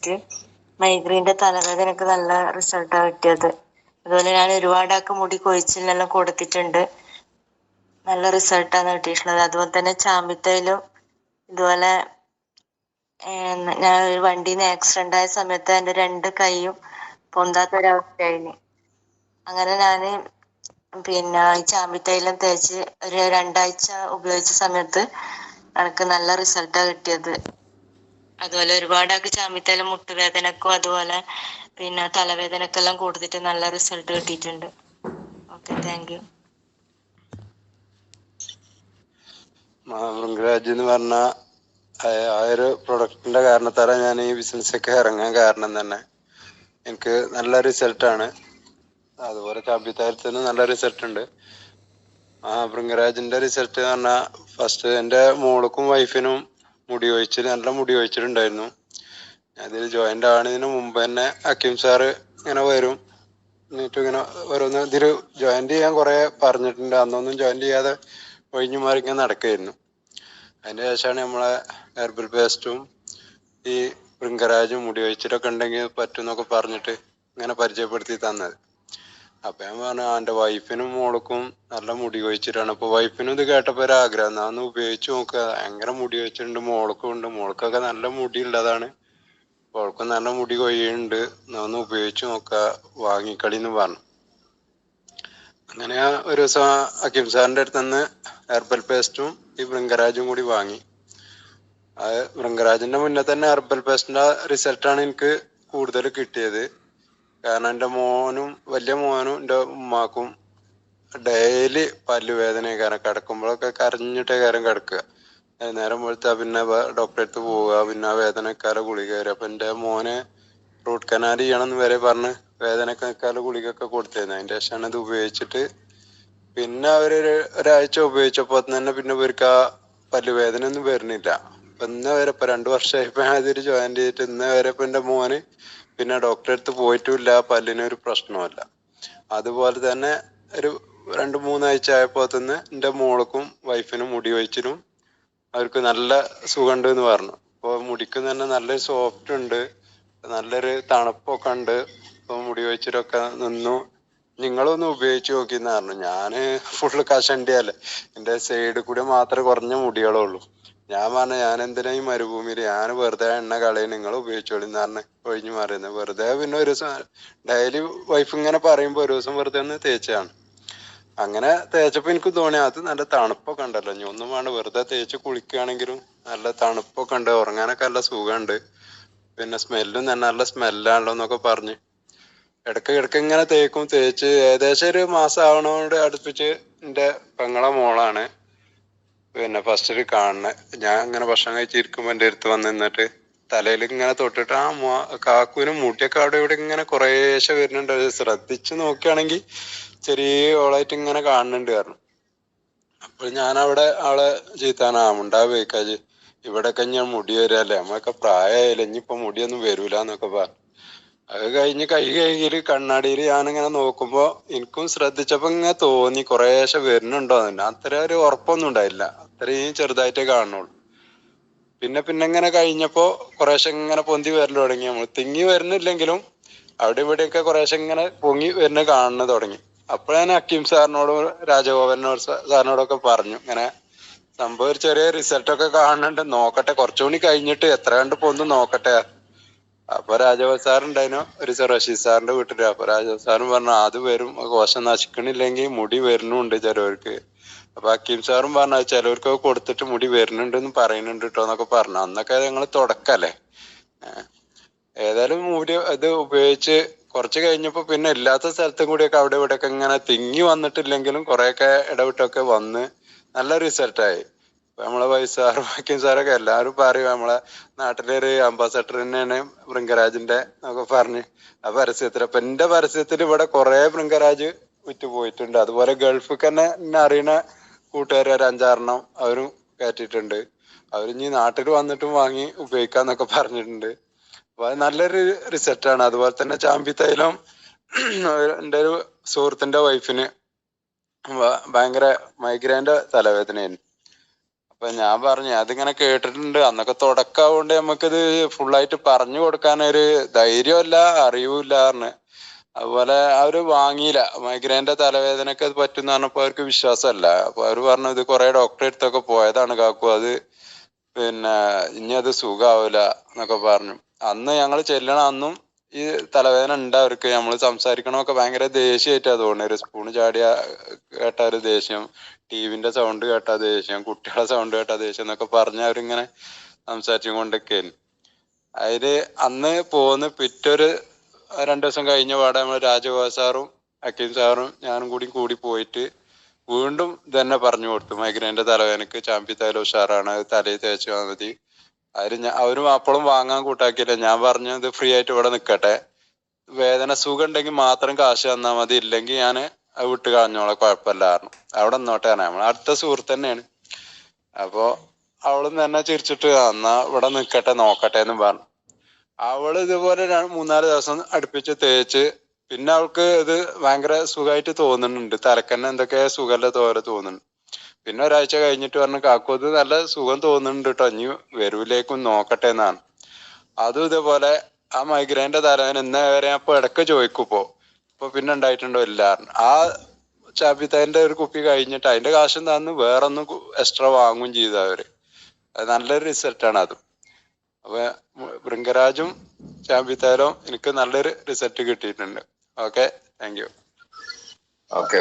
First മൈഗ്രെയിൻ്റെ തലവേദനക്ക് നല്ല റിസൾട്ടാണ് കിട്ടിയത്. അതുപോലെ ഞാൻ ഒരുപാടാൾക്ക് മുടി കൊഴിച്ചിലെല്ലാം കൊടുത്തിട്ടുണ്ട്, നല്ല റിസൾട്ടാണ് കിട്ടിയിട്ടുള്ളത്. അതുപോലെ തന്നെ ചാമ്പിത്തൈലും ഇതുപോലെ ഞാൻ ഒരു വണ്ടിയിൽ നിന്ന് ആക്സിഡൻ്റ് ആയ സമയത്ത് എൻ്റെ 2 കൈയും പൊന്താത്തൊരവസ്ഥയായിന്. അങ്ങനെ ഞാൻ ഈ ചാമ്പിത്തൈലം തേച്ച് ഒരു 2 ആഴ്ച ഉപയോഗിച്ച സമയത്ത് എനിക്ക് നല്ല റിസൾട്ടാണ് കിട്ടിയത്. അതുപോലെ ഒരുപാടാൾക്ക് ചാമ്പിത്തൈലം മുട്ടുവേദനക്കും അതുപോലെ തലവേദനക്കെല്ലാം കൊടുത്തിട്ട് നല്ല റിസൾട്ട് കിട്ടിയിട്ടുണ്ട്. Okay, thank you. ഭൃംഗരാജ് എന്ന് പറഞ്ഞ ആ ഒരു പ്രൊഡക്റ്റിന്റെ കാരണത്താലാണ് ഞാൻ ഈ ബിസിനസ്സൊക്കെ ഇറങ്ങാൻ കാരണം തന്നെ. എനിക്ക് നല്ല റിസൾട്ടാണ്. അതുപോലെ ചാമ്പിത്തൈലത്തിന് നല്ല റിസൾട്ട് ഉണ്ട്. ഭൃംഗരാജിന്റെ റിസൾട്ട് എന്ന് പറഞ്ഞാൽ ഫസ്റ്റ് എൻ്റെ മോൾക്കും വൈഫിനും നല്ല മുടി കൊഴിച്ചിലുണ്ടായിരുന്നു. അതിൽ ജോയിൻ്റ് ആവുന്നതിന് മുമ്പ് തന്നെ ഹക്കീം സാറ് ഇങ്ങനെ വരും, എന്നിട്ട് ഇങ്ങനെ ഓരോന്ന് ഇതിൽ ജോയിൻ്റ് ചെയ്യാൻ കുറേ പറഞ്ഞിട്ടുണ്ട്. അന്നൊന്നും ജോയിൻ്റ് ചെയ്യാതെ ഒഴിഞ്ഞു മാറി ഇങ്ങനെ നടക്കുകയായിരുന്നു. അതിന് ശേഷമാണ് നമ്മളെ ഹെർബൽ പേസ്റ്റും ഈ ഭൃംഗരാജും മുടി കൊഴിച്ചിലൊക്കെ ഉണ്ടെങ്കിൽ പറ്റും എന്നൊക്കെ പറഞ്ഞിട്ട് ഇങ്ങനെ പരിചയപ്പെടുത്തി തന്നത്. അപ്പം ഞാൻ പറഞ്ഞു എൻ്റെ വൈഫിനും മോൾക്കും നല്ല മുടി കൊഴിച്ചിട്ടാണ്. അപ്പോൾ വൈഫിനും ഇത് കേട്ടപ്പോൾ ഒരാഗ്രഹം, ഞാൻ ഒന്ന് ഉപയോഗിച്ച് നോക്കുക, ഭയങ്കര മുടി കൊഴിച്ചിട്ടുണ്ട്, മോൾക്കും ഉണ്ട്, മോൾക്കൊക്കെ നല്ല മുടി ഉള്ളതാണ്, അവൾക്കും നല്ല മുടി കൊഴിയുന്നുണ്ട്, ഞാൻ ഒന്ന് ഉപയോഗിച്ച് നോക്കുക, വാങ്ങിക്കളിന്ന് പറഞ്ഞു. അങ്ങനെ ഒരു ദിവസം ഹക്കീം സാറിൻ്റെ അടുത്ത് നിന്ന് ഹെർബൽ പേസ്റ്റും ഈ ഭൃംഗരാജും കൂടി വാങ്ങി. ഭൃംഗരാജിന്റെ മുന്നേ തന്നെ ഹെർബൽ പേസ്റ്റിന്റെ റിസൾട്ടാണ് എനിക്ക് കൂടുതൽ കിട്ടിയത്. കാരണം എൻ്റെ വലിയ മോനും എൻ്റെ ഉമ്മാക്കും ഡെയിലി പല്ലുവേദന കിടക്കുമ്പോഴൊക്കെ കരഞ്ഞിട്ടേ കിടക്കുക. നേരം വെളുത്താൽ പിന്നെ ഡോക്ടറെ അടുത്ത് പോവുക, പിന്നെ ആ വേദനക്കാരെ ഗുളിക വരിക. അപ്പം എൻ്റെ മോനെ റൂട്ട് കനാൽ ചെയ്യണമെന്ന് വരെ പറഞ്ഞ് വേദനക്കാല ഗുളികയൊക്കെ കൊടുത്തിരുന്നു. അതിൻ്റെ ശേഷമാണ് ഇത് ഉപയോഗിച്ചിട്ട് പിന്നെ ഒരാഴ്ച ഉപയോഗിച്ചപ്പോൾ തന്നെ പിന്നെ ഇവർക്ക് ആ പല്ലുവേദന ഒന്നും വരുന്നില്ല. അപ്പം ഇന്ന് വരെ ഇപ്പം 2 വർഷമായപ്പോൾ ഞാൻ ഇതിൽ ജോയിൻ ചെയ്തിട്ട് ഇന്ന് വരെ ഇപ്പം എൻ്റെ മോന് പിന്നെ ഡോക്ടറെ അടുത്ത് പോയിട്ടുമില്ല, പല്ലിനൊരു പ്രശ്നമല്ല. അതുപോലെ തന്നെ ഒരു 2-3 ആഴ്ച ആയപ്പോൾ തന്നെ എൻ്റെ മോൾക്കും വൈഫിനും മുടി കൊഴിച്ചിലും അവർക്ക് നല്ല സുഖമുണ്ട് എന്ന് പറഞ്ഞു. അപ്പോൾ മുടിക്ക് തന്നെ നല്ലൊരു സോഫ്റ്റ് ഉണ്ട്, നല്ലൊരു തണുപ്പൊക്കെ ഉണ്ട്. ഇപ്പോൾ മുടി കൊഴിച്ചിലൊക്കെ നിന്നു. നിങ്ങളൊന്ന് ഉപയോഗിച്ച് നോക്കിയെന്ന് പറഞ്ഞു. ഞാൻ ഫുള്ള് കഷണ്ടിയല്ലേ, എൻ്റെ സൈഡിൽ കൂടെ മാത്രമേ കുറഞ്ഞ മുടികളുള്ളൂ. ഞാൻ പറഞ്ഞു ഞാൻ എന്തിനാ ഈ മരുഭൂമിയിൽ, ഞാൻ വെറുതെ എണ്ണ കളയും, നിങ്ങൾ ഉപയോഗിച്ചോളിന്ന് പറഞ്ഞ് ഒഴിഞ്ഞു മാറിയത്. വെറുതെ പിന്നെ ഒരു ദിവസം ഡെയിലി വൈഫ് ഇങ്ങനെ പറയുമ്പോൾ ഒരു ദിവസം വെറുതെ ഒന്ന് തേച്ചാണ്. അങ്ങനെ തേച്ചപ്പോൾ എനിക്ക് തോന്നി അത് നല്ല തണുപ്പൊക്കെ ഉണ്ടല്ലോ, ഇനി ഒന്നും വേണ്ട, വെറുതെ തേച്ച് കുളിക്കുകയാണെങ്കിലും നല്ല തണുപ്പൊക്കെ ഉണ്ട്, ഉറങ്ങാനൊക്കെ നല്ല സുഖമുണ്ട്, പിന്നെ സ്മെല്ലും തന്നെ നല്ല സ്മെല്ലാണല്ലോ എന്നൊക്കെ പറഞ്ഞ് ഇടയ്ക്ക് ഇങ്ങനെ തേച്ച് ഏകദേശം ഒരു മാസം ആവണോണ്ട് അടുപ്പിച്ച് എൻ്റെ പെങ്ങളെ മോളാണ് പിന്നെ ഫസ്റ്റിൽ കാണുന്നത്. ഞാൻ ഇങ്ങനെ ഭക്ഷണം കഴിച്ചിരിക്കുമ്പോൾ എൻ്റെ അടുത്ത് വന്ന് നിന്നിട്ട് തലയിൽ ഇങ്ങനെ തൊട്ടിട്ട് കാക്കുവിനും മുടിയൊക്കെ അവിടെ ഇവിടെ ഇങ്ങനെ കുറേശ്ശെ വരുന്നുണ്ട്, ശ്രദ്ധിച്ച് നോക്കുകയാണെങ്കിൽ ചെറിയ ഓളായിട്ട് ഇങ്ങനെ കാണുന്നുണ്ട് പറഞ്ഞു. അപ്പോൾ ഞാനവിടെ അവളെ ഉണ്ടാവുകയാജ് ഇവിടെയൊക്കെ ഞാൻ മുടി വരാല്ലേ, നമ്മളൊക്കെ പ്രായമായില്ല, ഇനിയിപ്പോൾ മുടിയൊന്നും വരൂല എന്നൊക്കെ പറഞ്ഞു. അത് കഴിഞ്ഞ് കഴുകിയിൽ കണ്ണാടിയിൽ ഞാനിങ്ങനെ നോക്കുമ്പോൾ എനിക്കും ശ്രദ്ധിച്ചപ്പോൾ ഇങ്ങനെ തോന്നി കുറേശ്ശെ വരുന്നുണ്ടോ എന്ന്. അത്ര ഒരു ഉറപ്പൊന്നും ഉണ്ടായില്ല, അത്രയും ചെറുതായിട്ടേ കാണുള്ളൂ. പിന്നെ ഇങ്ങനെ കഴിഞ്ഞപ്പോൾ കുറേശ്ശെ ഇങ്ങനെ പൊന്തി വരൽ തുടങ്ങി. നമ്മൾ തിങ്ങി വരുന്നില്ലെങ്കിലും അവിടെ ഇവിടെയൊക്കെ കുറേശ്ശെ ഇങ്ങനെ പൊങ്ങി വരുന്ന കാണുന്നു തുടങ്ങി. അപ്പോൾ ഞാൻ ഹക്കീം സാറിനോടും രാജഗോപാലിനോട് സാറിനോടൊക്കെ പറഞ്ഞു ഇങ്ങനെ സംഭവം ഒരു ചെറിയ റിസൾട്ടൊക്കെ കാണുന്നുണ്ട്, നോക്കട്ടെ, കുറച്ചുകൂടി കഴിഞ്ഞിട്ട് എത്ര കണ്ട് പൊന്ന് നോക്കട്ടെ. അപ്പൊ രാജഗോപാൽ സാറുണ്ടായിരുന്നു ഒരു റഷീദ് സാറിന്റെ വീട്ടില്. അപ്പൊ രാജഗോപാൽ സാറും പറഞ്ഞു അത് വരും, കോശം നശിക്കണില്ലെങ്കിൽ മുടി വരുന്നുണ്ട് ചിലവർക്ക്. അപ്പൊ ഹക്കീം സാറും പറഞ്ഞു അത് ചിലവർക്ക് കൊടുത്തിട്ട് മുടി വരുന്നുണ്ടെന്ന് പറയുന്നുണ്ട് കേട്ടോ എന്നൊക്കെ പറഞ്ഞു. അന്നൊക്കെ ഞങ്ങൾ തുടക്കല്ലേ. ഏതായാലും മുടി ഇത് ഉപയോഗിച്ച് കുറച്ച് കഴിഞ്ഞപ്പോ പിന്നെ ഇല്ലാത്ത സ്ഥലത്തും കൂടിയൊക്കെ അവിടെ ഇവിടെയൊക്കെ ഇങ്ങനെ തിങ്ങി വന്നിട്ടില്ലെങ്കിലും കുറെയൊക്കെ ഇടവിട്ടൊക്കെ വന്ന് നല്ല റിസൾട്ടായി. നമ്മളെ വൈസാറും ഹക്കീം സാറൊക്കെ എല്ലാവരും പറയും നമ്മളെ നാട്ടിലൊരു അംബാസഡർ തന്നെയാണ് ഭൃംഗരാജിന്റെ എന്നൊക്കെ പറഞ്ഞ് ആ പരസ്യത്തിൽ. അപ്പൊ എന്റെ പരസ്യത്തിൽ ഇവിടെ കുറെ ഭൃംഗരാജ് വിറ്റ് പോയിട്ടുണ്ട്. അതുപോലെ ഗൾഫിൽ തന്നെ എന്നെ അറിയണ കൂട്ടുകാർ ഒരു 5-6 അവരും കയറ്റിയിട്ടുണ്ട്. അവരിഞ്ഞി നാട്ടിൽ വന്നിട്ടും വാങ്ങി ഉപയോഗിക്കാന്നൊക്കെ പറഞ്ഞിട്ടുണ്ട്. അപ്പൊ അത് നല്ലൊരു റിസൾട്ടാണ്. അതുപോലെ തന്നെ ചാമ്പിത്തൈലം എൻ്റെ ഒരു സുഹൃത്തിന്റെ വൈഫിന് ഭയങ്കര മൈഗ്രെയിന്റെ തലവേദനയായിരുന്നു. അപ്പൊ ഞാൻ പറഞ്ഞു അതിങ്ങനെ കേട്ടിട്ടുണ്ട്, അന്നൊക്കെ തുടക്കാവുകൊണ്ട് നമുക്കിത് ഫുള്ളായിട്ട് പറഞ്ഞു കൊടുക്കാനൊരു ധൈര്യമല്ല അറിയൂല പറഞ്ഞ്. അതുപോലെ അവര് വാങ്ങിയില്ല. മൈഗ്രെയിന്റെ തലവേദനക്ക് അത് പറ്റുന്ന പറഞ്ഞപ്പോ അവർക്ക് വിശ്വാസമല്ല. അപ്പൊ അവര് പറഞ്ഞു ഇത് കുറെ ഡോക്ടറെ അടുത്തൊക്കെ പോയതാണ് കാക്കു, അത് പിന്നെ ഇനി അത് സുഖാവൂല എന്നൊക്കെ പറഞ്ഞു. അന്ന് ഞങ്ങൾ ചെല്ലണ അന്നും ഈ തലവേദന ഉണ്ട് അവർക്ക്. നമ്മൾ സംസാരിക്കണമൊക്കെ ഭയങ്കര ദേഷ്യമായിട്ടാ തോന്നുന്നത്. ഒരു സ്പൂണ് ചാടിയ കേട്ട ഒരു ദേഷ്യം, ടിവിന്റെ സൗണ്ട് കേട്ടാ ദേഷ്യം, കുട്ടികളെ സൗണ്ട് കേട്ടാ ദേഷ്യം എന്നൊക്കെ പറഞ്ഞ് അവരിങ്ങനെ സംസാരിച്ചു കൊണ്ടൊക്കെയായിരുന്നു. അതില് അന്ന് പോന്ന് പിറ്റൊരു 2 ദിവസം കഴിഞ്ഞ പാടെ നമ്മൾ രാജഗോപാൽ സാറും ഹക്കീം സാറും ഞാനും കൂടി പോയിട്ട് വീണ്ടും ഇതന്നെ പറഞ്ഞു കൊടുത്തു. മൈഗ്രൈന്റെ തലവേദനക്ക് ചാമ്പി തൈലം ഉഷാറാണ്, അത് തലയിൽ തേച്ചാൽ മതി. അവരും അപ്പോഴും വാങ്ങാൻ കൂട്ടാക്കിയില്ല. ഞാൻ പറഞ്ഞു ഇത് ഫ്രീ ആയിട്ട് ഇവിടെ നിൽക്കട്ടെ, വേദന സുഖം ഉണ്ടെങ്കിൽ മാത്രം കാശ് തന്നാൽ മതി, ഇല്ലെങ്കിൽ ഞാൻ അത് വിട്ട് കളഞ്ഞോളാം, കുഴപ്പമില്ലായിരുന്നു. അവിടെ നിന്നോട്ടെ നമ്മൾ അടുത്ത സുഹൃത്ത് തന്നെയാണ്. അപ്പോ അവളും തന്നെ ചിരിച്ചിട്ട് എന്നാ ഇവിടെ നിൽക്കട്ടെ നോക്കട്ടെ എന്ന് പറഞ്ഞു. അവള് ഇതുപോലെ 3-4 ദിവസം അടുപ്പിച്ച് തേച്ച് പിന്നെ അവൾക്ക് ഇത് ഭയങ്കര സുഖമായിട്ട് തോന്നുന്നുണ്ട്. തലക്കന്നെ എന്തൊക്കെ സുഖമല്ല തോന്നുന്നുണ്ട്. പിന്നെ ഒരാഴ്ച കഴിഞ്ഞിട്ട് പറഞ്ഞു കാക്കു ഇത് നല്ല സുഖം തോന്നുന്നുണ്ട് കേട്ടോ, ഇനി വരൂലേക്കും നോക്കട്ടെ എന്നാണ്. അതും ഇതേപോലെ ആ മൈഗ്രൈന്റെ തലവേദന ഇന്നേ വരെ അപ്പൊ ഇടയ്ക്ക് ചോദിക്കും ഇപ്പൊ പിന്നെ ഉണ്ടായിട്ടുണ്ടോ ഇല്ല. ആ ചാപ്പിത്താന്റെ ഒരു കുപ്പി കഴിഞ്ഞിട്ട് അതിന്റെ കാശും തന്ന് വേറൊന്നും എക്സ്ട്രാ വാങ്ങുകയും ചെയ്തു അവര്. അത് നല്ലൊരു റിസൾട്ടാണ് അതും. അപ്പൊ ഭൃംഗരാജും ചാമ്പിത്താലും എനിക്ക് നല്ലൊരു റിസൾട്ട് കിട്ടിയിട്ടുണ്ട്. Okay, thank you. ഓക്കെ.